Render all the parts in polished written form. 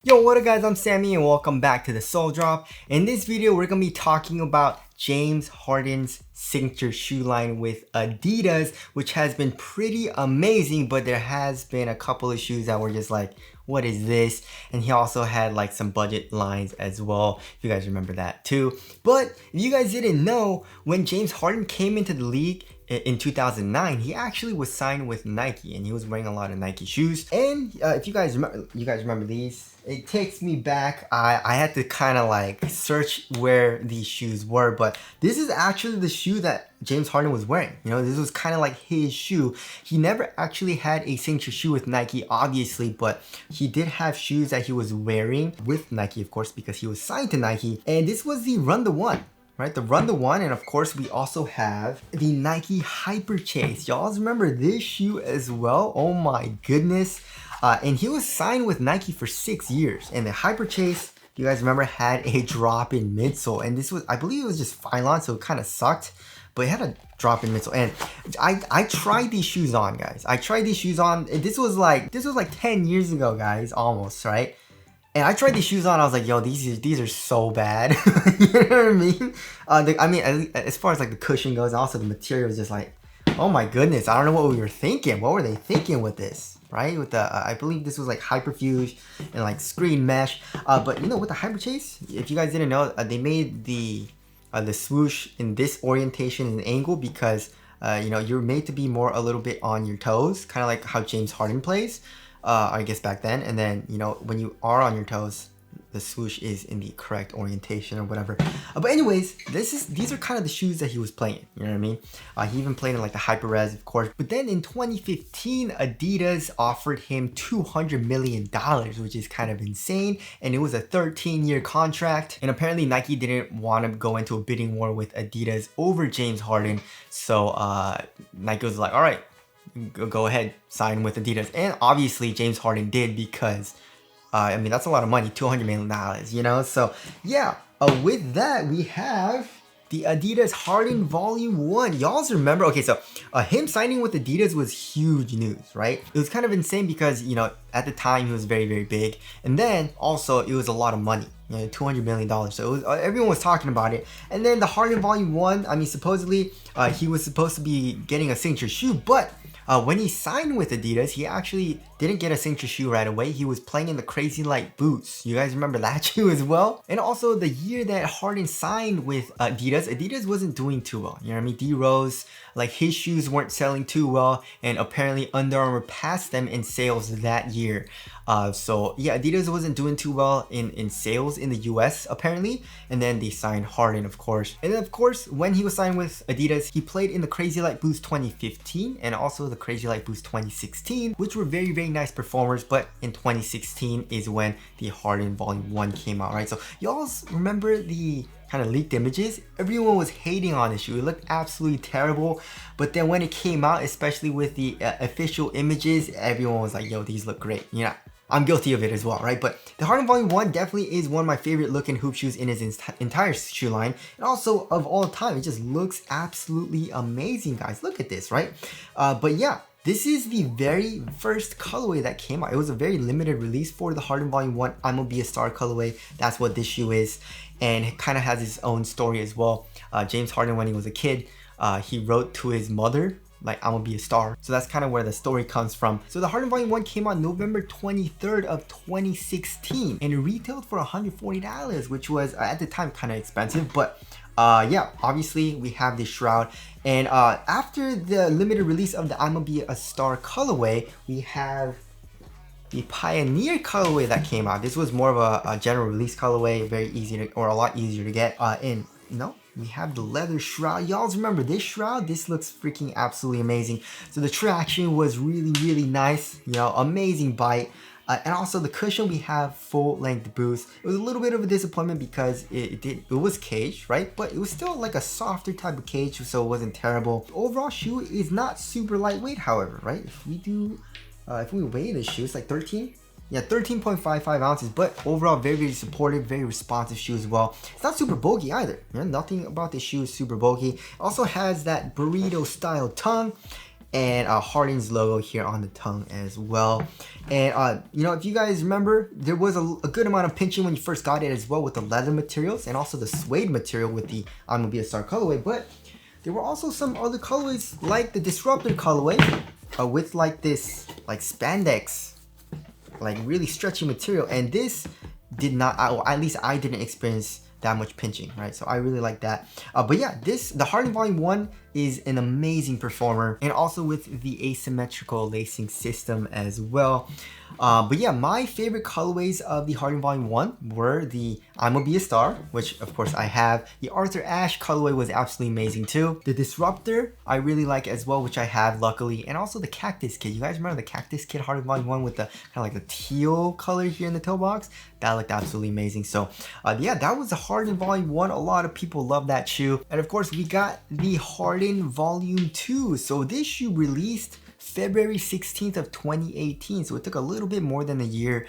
Yo, what up guys, I'm Sammy and welcome back to the Soul Drop. In this video, we're going to be talking about James Harden's signature shoe line with Adidas, which has been pretty amazing, but there has been a couple of shoes that were just like, what is this? And he also had like some budget lines as well, if you guys remember that too. But if you guys didn't know, when James Harden came into the league in 2009, he actually was signed with Nike and he was wearing a lot of Nike shoes. And if you guys remember these, it takes me back. I had to kind of like search where these shoes were, but this is actually the shoe that James Harden was wearing. You know, this was kind of like his shoe. He never actually had a signature shoe with Nike, obviously, but he did have shoes that he was wearing with Nike, of course, because he was signed to Nike. And this was the Run the One. Right, the Run the One, and of course we also have the Nike Hyper Chase. Y'all remember this shoe as well? Oh my goodness. And he was signed with Nike for 6 years. And the Hyper Chase, if you guys remember, had a drop in midsole. And this was, I believe it was just Phylon, so it kind of sucked. But it had a drop in midsole. And I tried these shoes on, guys. I tried these shoes on. This was like 10 years ago, guys, almost, right? And I tried these shoes on. I was like, yo, these are so bad. You know what I mean? As far as like the cushion goes, and also the material is just like, oh my goodness. I don't know what we were thinking. What were they thinking with this, right? With the, I believe this was like hyperfuge and like screen mesh. But you know, with the Hyper Chase, if you guys didn't know, they made the swoosh in this orientation and angle because you know, you're made to be more a little bit on your toes, kind of like how James Harden plays. I guess back then, and then you know, when you are on your toes, the swoosh is in the correct orientation or whatever. But anyways, these are kind of the shoes that he was playing. You know what I mean? He even played in like the Hyper Res, of course. But then in 2015, Adidas offered him $200 million, which is kind of insane. And it was a 13-year contract. And apparently Nike didn't want to go into a bidding war with Adidas over James Harden. So Nike was like, all right, go ahead, sign with Adidas. And obviously James Harden did because I mean, that's a lot of money, $200 million, you know? So yeah, with that, we have the Adidas Harden Volume 1. Y'all remember, okay, so him signing with Adidas was huge news, right? It was kind of insane because, you know, at the time he was very, very big. And then also it was a lot of money, you know, $200 million. So it was, everyone was talking about it. And then the Harden Volume 1, I mean, supposedly he was supposed to be getting a signature shoe, but when he signed with Adidas, he actually didn't get a signature shoe right away. He was playing in the Crazy Light boots. You guys remember that shoe as well? And also the year that Harden signed with Adidas, Adidas wasn't doing too well. You know what I mean? D-Rose, like his shoes weren't selling too well, and apparently Under Armour passed them in sales that year. So yeah, Adidas wasn't doing too well in sales in the US apparently, and then they signed Harden, of course. And then of course, when he was signed with Adidas, he played in the Crazy Light Boost 2015 and also the Crazy Light Boost 2016, which were very, very nice performers. But in 2016 is when the Harden Volume 1 came out, right? So y'all remember the kind of leaked images? Everyone was hating on the shoe. It looked absolutely terrible. But then when it came out, especially with the official images, everyone was like, yo, these look great. You know, I'm guilty of it as well, right? But the Harden Volume 1 definitely is one of my favorite looking hoop shoes in his entire shoe line. And also of all time, it just looks absolutely amazing, guys. Look at this, right? But yeah, this is the very first colorway that came out. It was a very limited release for the Harden Volume 1. I'm gonna be a star colorway. That's what this shoe is. And it kind of has its own story as well. James Harden, when he was a kid, he wrote to his mother, like, I'm gonna be a star. So that's kind of where the story comes from. So the Harden Volume 1 came out November 23rd of 2016. And it retailed for $140, which was at the time kind of expensive. But yeah, obviously we have this shroud. And after the limited release of the I'm gonna be a star colorway, we have the Pioneer colorway that came out. This was more of a general release colorway, very easy to, or a lot easier to get. And no, we have the leather shroud. Y'all remember this shroud? This looks freaking absolutely amazing. So the traction was really, really nice. You know, amazing bite. And also the cushion, we have full length boost. It was a little bit of a disappointment because it was caged, right? But it was still like a softer type of cage, so it wasn't terrible. The overall shoe is not super lightweight, however, right? If we weigh this shoe, it's like 13. Yeah, 13.55 ounces, but overall very, very supportive, very responsive shoe as well. It's not super bulky either. You know, nothing about this shoe is super bulky. It also has that burrito style tongue. and Harden's logo here on the tongue as well. And you know, if you guys remember, there was a good amount of pinching when you first got it as well with the leather materials and also the suede material with the I'm Gonna Be a Star colorway. But there were also some other colorways like the Disruptor colorway with like this like spandex, like really stretchy material, and this did not, at least I didn't experience that much pinching, right? So I really like that. But yeah, the Harden Volume 1 is an amazing performer, and also with the asymmetrical lacing system as well. But yeah, my favorite colorways of the Harden Volume 1 were the I'm Gonna Be a Star, which of course I have. The Arthur Ashe colorway was absolutely amazing too. The Disruptor I really like as well, which I have luckily. And also the Cactus Kid. You guys remember the Cactus Kid Harden Volume 1 with the kind of like the teal color here in the toe box? That looked absolutely amazing. So yeah, that was the Harden Volume 1. A lot of people love that shoe. And of course we got the Harden Volume 2. So this shoe released February 16th of 2018, so it took a little bit more than a year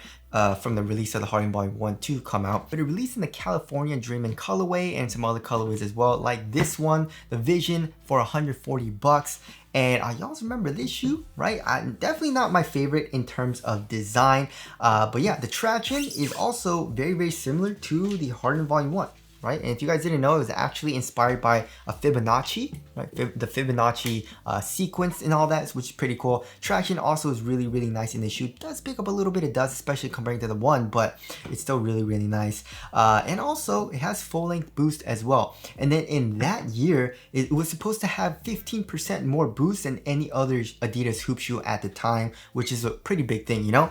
from the release of the Harden Volume 1 to come out. But it released in the California Dreamin' colorway and some other colorways as well, like this one, the Vision, for 140 bucks. And y'all remember this shoe, right? Definitely not my favorite in terms of design, but yeah, the traction is also very, very similar to the Harden Volume 1. Right? And if you guys didn't know, it was actually inspired by a Fibonacci, right? The Fibonacci sequence and all that, which is pretty cool. Traction also is really, really nice in this shoe. It does pick up a little bit of dust, especially comparing to the one, but it's still really, really nice. And also, it has full-length boost as well. And then in that year, it was supposed to have 15% more boost than any other Adidas hoop shoe at the time, which is a pretty big thing, you know?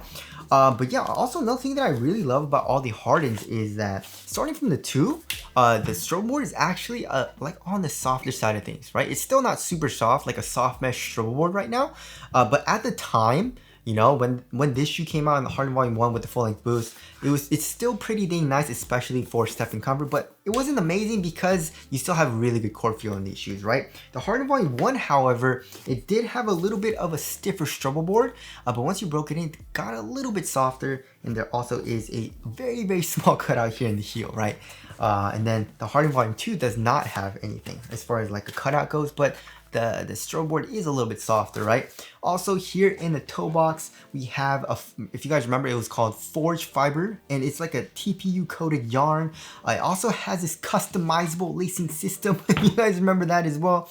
But yeah, also another thing that I really love about all the Hardens is that starting from the 2, the strobe board is actually like on the softer side of things, right? It's still not super soft, like a soft mesh strobe board right now. But at the time, you know, when this shoe came out in the Harden Volume 1 with the full length boost, it's still pretty dang nice, especially for step and comfort, but it wasn't amazing because you still have really good core feel in these shoes, right? The Harden Volume 1, however, it did have a little bit of a stiffer struggle board, but once you broke it in, it got a little bit softer, and there also is a very, very small cutout here in the heel, right? And then the Harden Volume 2 does not have anything as far as like a cutout goes, but the strobe board is a little bit softer, right? Also here in the toe box, we have if you guys remember, it was called Forge Fiber, and it's like a TPU coated yarn. It also has this customizable lacing system. You guys remember that as well.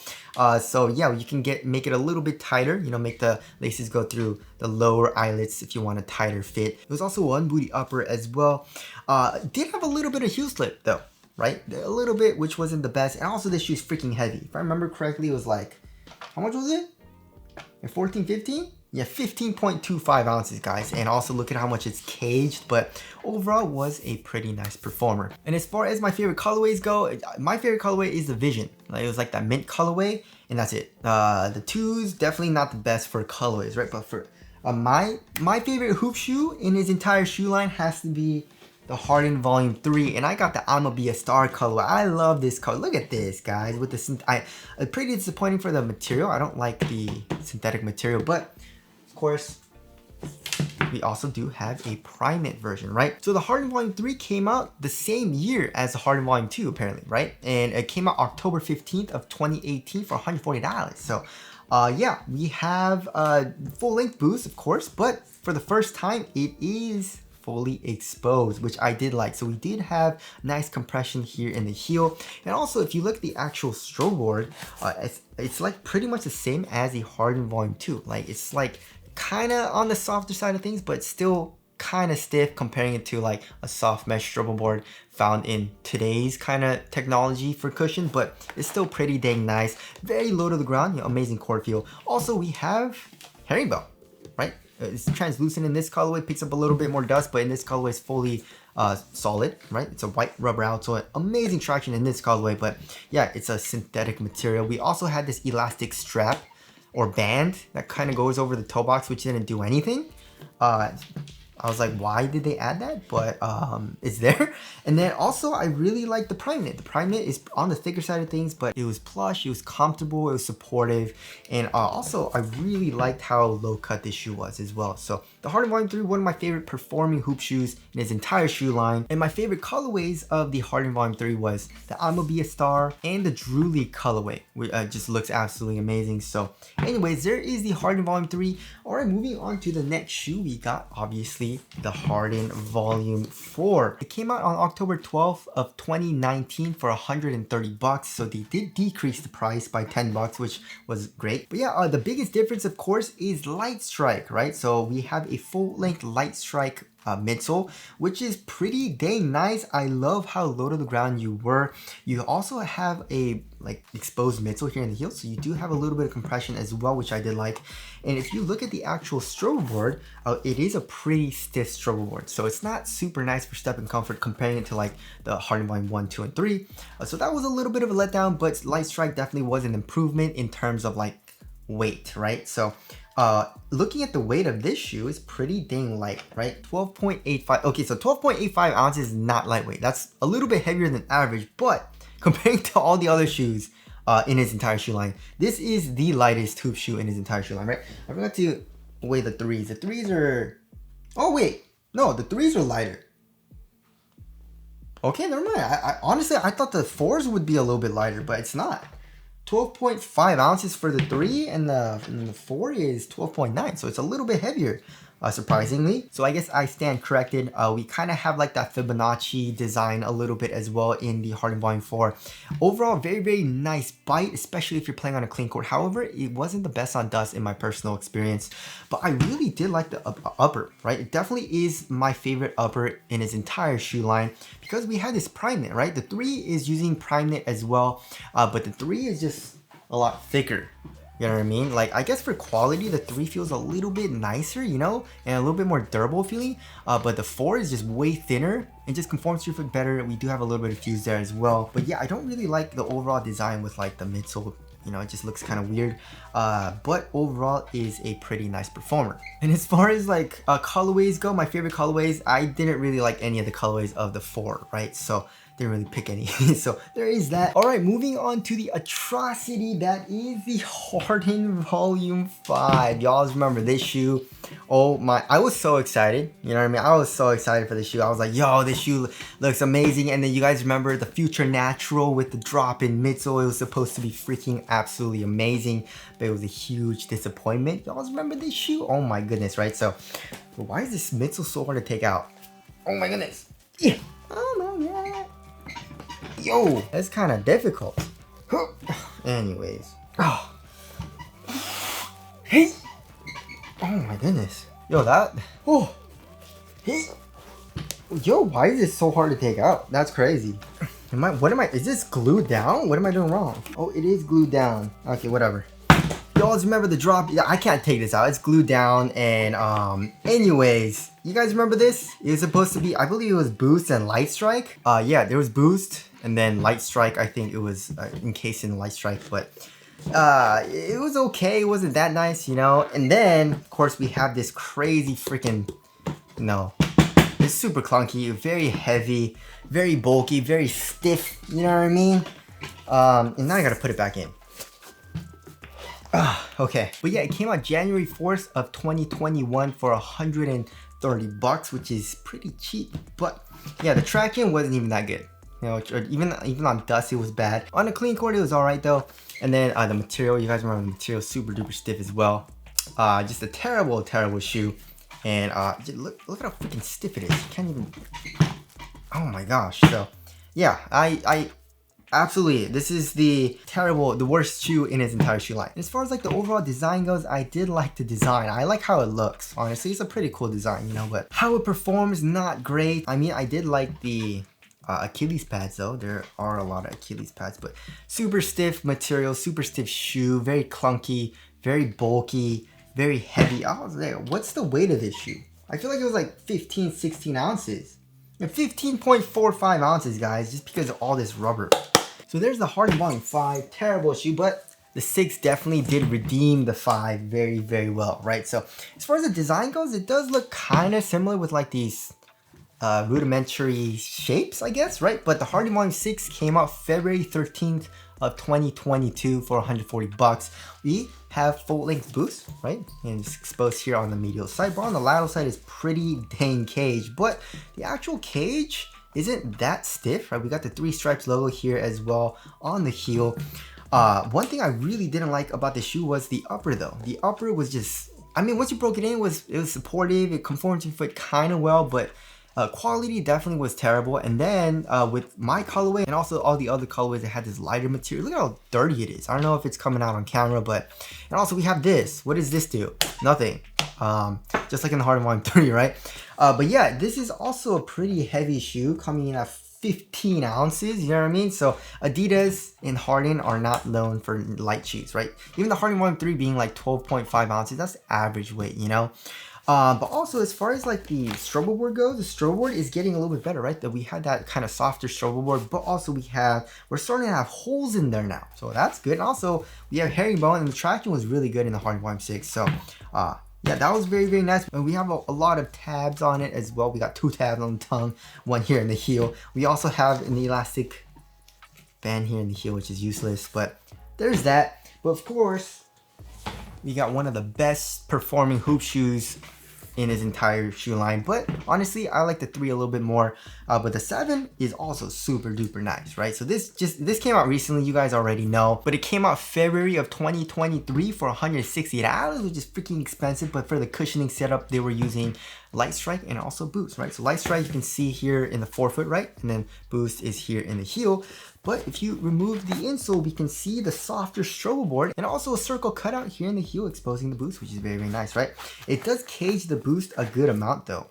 So yeah, you can make it a little bit tighter, you know, make the laces go through the lower eyelets if you want a tighter fit. It was also one booty upper as well. Did have a little bit of heel slip though, right? A little bit, which wasn't the best. And also this shoe is freaking heavy. If I remember correctly, it was like, how much was it? 14, 15? Yeah, 15.25 ounces, guys. And also look at how much it's caged, but overall was a pretty nice performer. And as far as my favorite colorways go, my favorite colorway is the Vision. Like, it was like that mint colorway, and that's it. The 2s, definitely not the best for colorways, right? But for my favorite hoop shoe in his entire shoe line has to be the Harden Volume 3, and I got the I'ma Be a Star colorway. I love this color. Look at this, guys. With the pretty disappointing for the material. I don't like the synthetic material, but of course, we also do have a Primate version, right? So the Harden Volume 3 came out the same year as the Harden Volume 2, apparently, right? And it came out October 15th of 2018 for $140. So yeah, we have full length boost, of course, but for the first time, it is fully exposed, which I did like. So we did have nice compression here in the heel. And also, if you look at the actual strobe board, it's like pretty much the same as the Harden Volume 2. Like, it's like kind of on the softer side of things, but still kind of stiff comparing it to like a soft mesh strobe board found in today's kind of technology for cushion, but it's still pretty dang nice. Very low to the ground, you know, amazing core feel. Also, we have herringbone, right? It's translucent in this colorway, picks up a little bit more dust, but in this colorway it's fully solid, right? It's a white rubber outsole, amazing traction in this colorway, but yeah, it's a synthetic material. We also had this elastic strap or band that kind of goes over the toe box, which didn't do anything. I was like, why did they add that? But it's there. And then also, I really like the prime knit. The prime knit is on the thicker side of things, but it was plush, it was comfortable, it was supportive. And also, I really liked how low cut this shoe was as well. So The Harden Volume 3, one of my favorite performing hoop shoes in his entire shoe line. And my favorite colorways of the Harden Volume 3 was the I'ma Be a Star and the Drew League colorway, which just looks absolutely amazing. So anyways, there is the Harden Volume 3. All right, moving on to the next shoe, we got obviously the Harden Volume 4. It came out on October 12th of 2019 for $130. So they did decrease the price by $10, which was great. But yeah, the biggest difference, of course, is Light Strike, right? So we have a full-length Light Strike midsole, which is pretty dang nice. I love how low to the ground you were. You also have a like exposed midsole here in the heel, so you do have a little bit of compression as well, which I did like. And if you look at the actual stroke board, it is a pretty stiff stroke board, so it's not super nice for step and comfort comparing it to like the Harden Volume 1, 2, and 3. So that was a little bit of a letdown, but Light Strike definitely was an improvement in terms of like weight, right? So looking at the weight of this shoe is pretty dang light, right? 12.85. Okay, so 12.85 ounces is not lightweight. That's a little bit heavier than average, but comparing to all the other shoes in his entire shoe line, this is the lightest hoop shoe in his entire shoe line, right? I forgot to weigh the threes. The threes are, oh wait, no, the threes are lighter. Okay, never mind. I honestly, I thought the fours would be a little bit lighter, but it's not. 12.5 ounces for the 3, and the 4 is 12.9, so it's a little bit heavier, surprisingly. So I guess I stand corrected. We kind of have like that Fibonacci design a little bit as well in the Harden Volume 4. Overall, very, very nice bite, especially if you're playing on a clean court. However, it wasn't the best on dust in my personal experience, but I really did like the upper, right? It definitely is my favorite upper in his entire shoe line because we had this prime knit, right? The 3 is using prime knit as well, but the 3 is just a lot thicker. You know what I mean? Like, I guess for quality, the 3 feels a little bit nicer, you know, and a little bit more durable feeling. But the 4 is just way thinner and just conforms to your foot better. We do have a little bit of fuse there as well. But yeah, I don't really like the overall design with like the midsole. You know, it just looks kind of weird. But overall is a pretty nice performer. And as far as like colorways go, my favorite colorways, I didn't really like any of the colorways of the 4, right? So didn't really pick any. So there is that. All right, moving on to the atrocity that is the Harden Volume 5. Y'all remember this shoe? Oh my, I was so excited. You know what I mean? I was so excited for this shoe. I was like, yo, this shoe looks amazing. And then you guys remember the Future Natural with the drop in midsole. It was supposed to be freaking absolutely amazing, but it was a huge disappointment. Y'all remember this shoe? Oh my goodness, right? So why is this midsole so hard to take out? Oh my goodness. Yeah. Oh my god. Yo, that's kind of difficult. Anyways. Oh. Hey. Oh my goodness. Yo, that. Oh. Hey. Yo, why is this so hard to take out? That's crazy. Is this glued down? What am I doing wrong? Oh, it is glued down. Okay, whatever. Y'all remember the drop? Yeah, I can't take this out. It's glued down. And anyways, you guys remember this? It was supposed to be, I believe it was Boost and Light Strike. Yeah, there was Boost and then Light Strike. I think it was encased in Light Strike, but it was okay. It wasn't that nice, you know. And then of course we have this crazy freaking, it's super clunky, very heavy, very bulky, very stiff. You know what I mean? And now I gotta put it back in. Okay, but yeah, it came out January 4th of 2021 for $130, which is pretty cheap. But yeah, the traction wasn't even that good. You know, even on dust, it was bad. On a clean court, it was all right though. And then the material, you guys remember the material, super duper stiff as well. Just a terrible, terrible shoe. And look at how freaking stiff it is. You can't even. Oh my gosh. So yeah, I absolutely, this is the worst shoe in his entire shoe line. As far as like the overall design goes, I did like the design. I like how it looks. Honestly, it's a pretty cool design, you know, but how it performs, not great. I mean, I did like the Achilles pads though. There are a lot of Achilles pads, but super stiff material, super stiff shoe, very clunky, very bulky, very heavy. I was there. What's the weight of this shoe? I feel like it was like 15, 16 ounces. 15.45 ounces, guys, just because of all this rubber. So there's the Harden Volume 5, terrible shoe, but the 6 definitely did redeem the 5 very, very well, right? So as far as the design goes, it does look kind of similar with like these rudimentary shapes, I guess, right? But the Harden Volume 6 came out February 13th of 2022 for 140 bucks. We have full length boost, right? And it's exposed here on the medial side, but on the lateral side is pretty dang caged, but the actual cage isn't that stiff, right? We got the 3 stripes logo here as well on the heel. One thing I really didn't like about the shoe was the upper though. The upper was just, I mean, once you broke it in, it was supportive, it conformed to your foot kind of well, but quality definitely was terrible. And then with my colorway and also all the other colorways, it had this lighter material. Look at how dirty it is. I don't know if it's coming out on camera, but, and also we have this. What does this do? Nothing. Just like in the Harden Volume 3, right? But yeah, this is also a pretty heavy shoe coming in at 15 ounces, you know what I mean? So Adidas and Harden are not known for light shoes, right? Even the Harden Volume 3 being like 12.5 ounces, that's average weight, you know? But also as far as like the strobo board goes, the strobo board is getting a little bit better, right? That we had that kind of softer strobo board, but also we're starting to have holes in there now. So that's good. And also we have herringbone, and the traction was really good in the Harden Volume 6. So yeah, that was very, very nice. And we have a lot of tabs on it as well. We got 2 tabs on the tongue, 1 here in the heel. We also have an elastic band here in the heel, which is useless, but there's that. But of course, we got one of the best performing hoop shoes in his entire shoe line, but honestly I like the 3 a little bit more, but the 7 is also super duper nice, right? So this came out recently, you guys already know, but it came out February of 2023 for $160, which is freaking expensive. But for the cushioning setup, they were using light strike and also boost, right? So light strike you can see here in the forefoot, right? And then boost is here in the heel. But if you remove the insole, we can see the softer strobo board and also a circle cutout here in the heel exposing the boost, which is very, very nice, right? It does cage the boost a good amount though,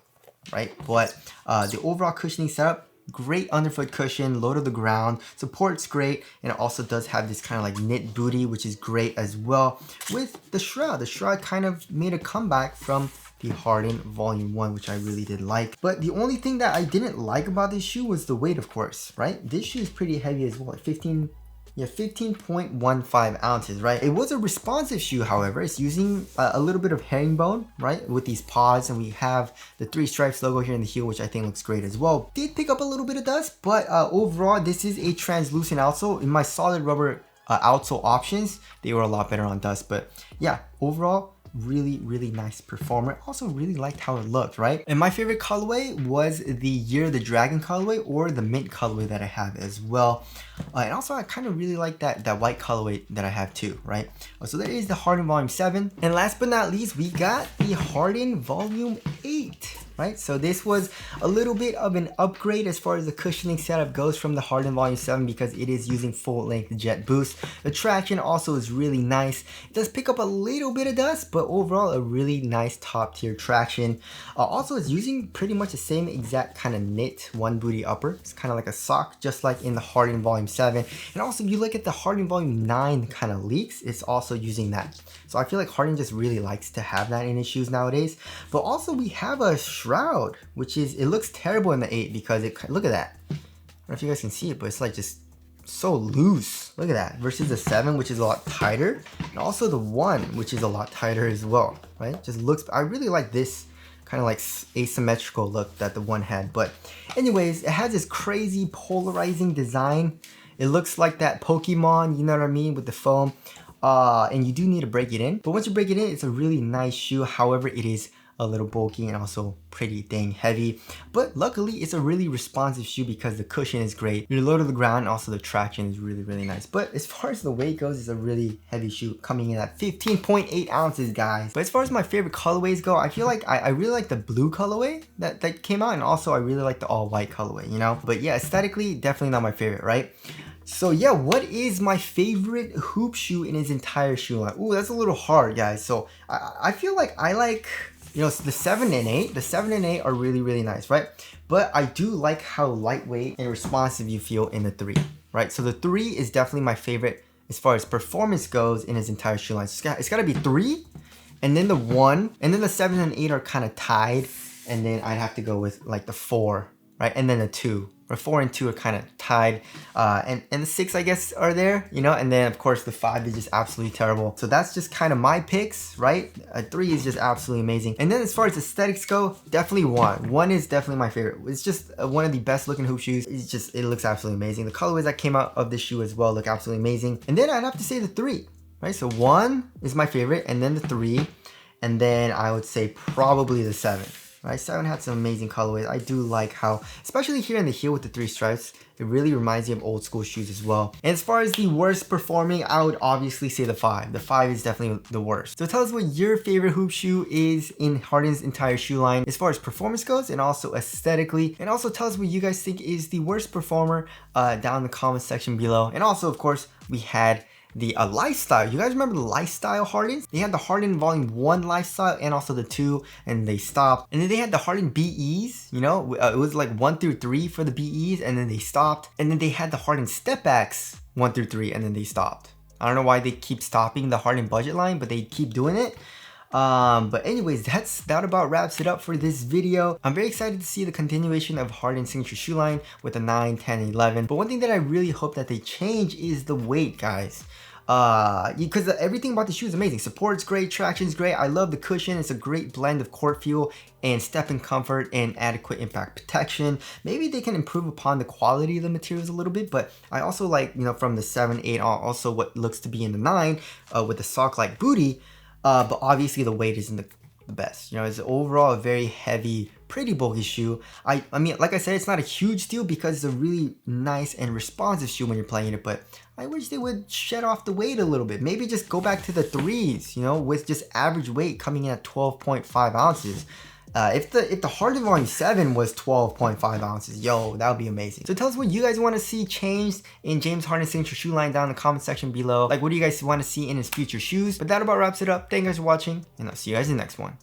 right? But the overall cushioning setup, great underfoot cushion, low to the ground, support's great, and it also does have this kind of like knit booty, which is great as well. With the shroud, the shroud kind of made a comeback from the Harden Volume 1, which I really did like. But the only thing that I didn't like about this shoe was the weight, of course, right? This shoe is pretty heavy as well, like 15.15 ounces, right? It was a responsive shoe, however. It's using a little bit of herringbone, right? With these paws, and we have the 3 stripes logo here in the heel, which I think looks great as well. Did pick up a little bit of dust, but overall, this is a translucent outsole. In my solid rubber outsole options, they were a lot better on dust. But yeah, overall, really nice performer. Also really liked how it looked, right? And my favorite colorway was the Year the Dragon colorway, or the mint colorway that I have as well. And also I kind of really like that white colorway that I have too, right? So there is the Harden Volume 7. And last but not least, we got the Harden Volume 8. Right? So this was a little bit of an upgrade as far as the cushioning setup goes from the Harden Volume 7, because it is using full length jet boost. The traction also is really nice. It does pick up a little bit of dust, but overall a really nice top tier traction. Also it's using pretty much the same exact kind of knit one booty upper. It's kind of like a sock, just like in the Harden Volume 7. And also if you look at the Harden Volume 9 kind of leaks, it's also using that. So I feel like Harden just really likes to have that in his shoes nowadays. But also we have a shroud, which is, it looks terrible in the 8 because look at that. I don't know if you guys can see it, but it's like just so loose. Look at that. Versus the 7, which is a lot tighter. And also the 1, which is a lot tighter as well, right? Just looks, I really like this kind of like asymmetrical look that the 1 had. But anyways, it has this crazy polarizing design. It looks like that Pokemon, you know what I mean, with the foam. And you do need to break it in, but once you break it in, it's a really nice shoe. However, it is a little bulky and also pretty dang heavy, but luckily it's a really responsive shoe because the cushion is great, you're low to the ground, and also the traction is really nice. But as far as the weight goes, it's a really heavy shoe coming in at 15.8 ounces, guys. But as far as my favorite colorways go, I feel like I really like the blue colorway that came out, and also I really like the all white colorway, you know. But yeah, aesthetically definitely not my favorite, right? So yeah, what is my favorite hoop shoe in his entire shoe line? Ooh, that's a little hard, guys. So I feel like I like, you know, the 7 and 8. The 7 and 8 are really nice, right? But I do like how lightweight and responsive you feel in the 3, right? So the 3 is definitely my favorite as far as performance goes in his entire shoe line. So it's gotta be 3, and then the 1, and then the 7 and 8 are kind of tied, and then I'd have to go with like the 4, right? And then the 2. or 4 and 2 are kind of tied, and the 6 I guess are there, you know, and then of course the 5 is just absolutely terrible. So that's just kind of my picks, right? 3 is just absolutely amazing. And then as far as aesthetics go, definitely 1. 1 is definitely my favorite. It's just one of the best looking hoop shoes. It looks absolutely amazing. The colorways that came out of this shoe as well look absolutely amazing. And then I'd have to say the 3, right? So 1 is my favorite, and then the 3, and then I would say probably the 7. Right, 7 had some amazing colorways. I do like how, especially here in the heel with the 3 stripes, it really reminds me of old school shoes as well. And as far as the worst performing, I would obviously say the 5. The 5 is definitely the worst. So tell us what your favorite hoop shoe is in Harden's entire shoe line as far as performance goes, and also aesthetically. And also tell us what you guys think is the worst performer down in the comment section below. And also, of course, we had the lifestyle. You guys remember the lifestyle Hardens? They had the Harden Volume 1 lifestyle and also the 2, and they stopped. And then they had the Harden BEs, you know, it was like 1 through 3 for the BEs, and then they stopped. And then they had the Harden Step Backs 1 through 3, and then they stopped. I don't know why they keep stopping the Harden budget line, but they keep doing it. But anyways, that about wraps it up for this video. I'm very excited to see the continuation of Harden's signature shoe line with the 9, 10, 11. But one thing that I really hope that they change is the weight, guys. Because everything about the shoe is amazing. Support's great, traction's great. I love the cushion. It's a great blend of court feel and step-in comfort and adequate impact protection. Maybe they can improve upon the quality of the materials a little bit, but I also like, you know, from the 7, 8, also what looks to be in the 9 with the sock-like booty. But obviously the weight isn't the best. You know, it's overall a very heavy, pretty bulky shoe. I mean, like I said, it's not a huge deal because it's a really nice and responsive shoe when you're playing it, but I wish they would shed off the weight a little bit. Maybe just go back to the 3s, you know, with just average weight coming in at 12.5 ounces. If the Harden Volume 7 was 12.5 ounces, yo, that would be amazing. So tell us what you guys want to see changed in James Harden's signature shoe line down in the comment section below. Like, what do you guys want to see in his future shoes? But that about wraps it up. Thank you guys for watching, and I'll see you guys in the next one.